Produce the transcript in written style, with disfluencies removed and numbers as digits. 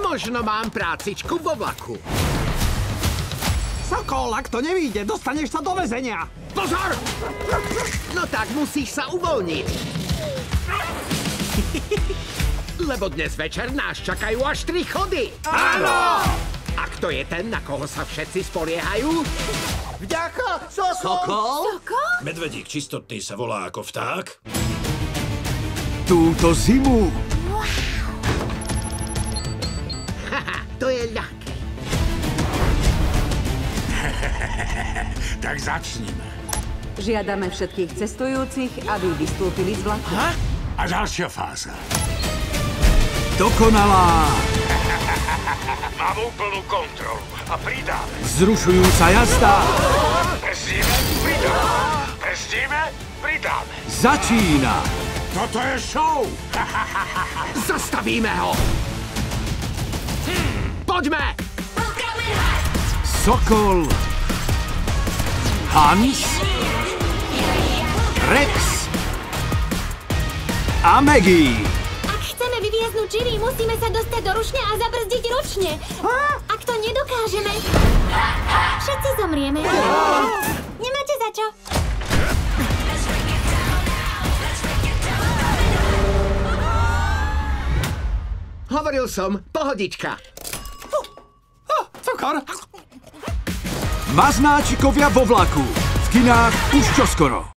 Možno mám prácičku vo vlaku. Sokol, ak to nevíde, dostaneš sa do väzenia. Pozor! No tak musíš sa uvoľniť. Lebo dnes večer nás čakajú až 3 chody. Áno! A kto je ten, na koho sa všetci spoliehajú? Vďaka, Sokol! Sokol? Medvedík čistotný sa volá ako vták. Túto zimu Haha, to je ľahké. Tak začnime. Žiadame všetkých cestujúcich, aby vystúpili z vlaku. A ďalšia fáza. dokonalá, Mám úplnú kontrolu a pridáme. vzrušujúca jazda Brzdíme, pridáme. Brzdíme, pridáme. začína. Toto je show. Zastavíme ho! Poďme! Sokol, Hans, Rex a Maggie. Ak chceme vyviaznuť živý, musíme sa dostať do rušne a zabrzdiť ručne. Ak to nedokážeme, všetci zomrieme. Nemáte za čo. Hovoril som, pohodička. Cukor! Maznáčikovia vo vlaku. V kinách už čoskoro.